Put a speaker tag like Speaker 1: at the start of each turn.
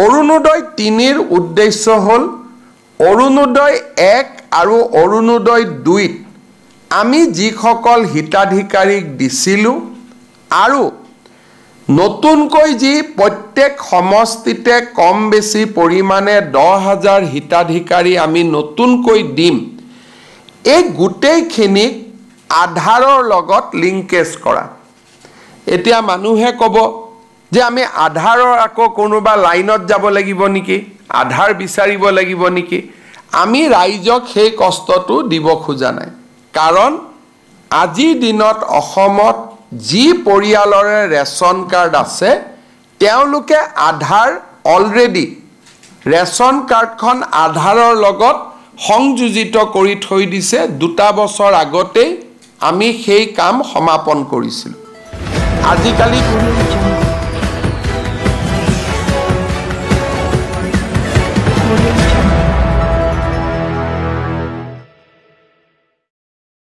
Speaker 1: অৰুণোদয় 3ৰ উদ্দেশ্য হ'ল অৰুণোদয় 1 আৰু অৰুণোদয় 2ত আমি যিসকল হিতাধিকাৰীক দিছিলোঁ আৰু নতুনকৈ যি প্ৰত্যেক সমষ্টিতে কম বেছি পৰিমাণে 10,000 হিতাধিকাৰী আমি নতুনকৈ দিম এই গোটেইখিনিক আধাৰৰ লগত লিংকেজ কৰা এতিয়া মানুহে ক'ব যে আমি আধাৰৰ আকৌ কোনোবা লাইনত যাব লাগিব নেকি আধাৰ বিচাৰিব লাগিব নেকি আমি ৰাইজক সেই কষ্টটো দিব খোজা নাই কাৰণ আজিৰ দিনত অসমত যি পৰিয়ালৰে ৰেচন কাৰ্ড আছে তেওঁলোকে আধাৰ অলৰেডি ৰেচন কাৰ্ডখন আধাৰৰ লগত সংযোজিত কৰি থৈ দিছে 2 বছৰ আগতে আমি সেই কাম সমাপন কৰিছিলোঁ আজিকালি
Speaker 2: Audio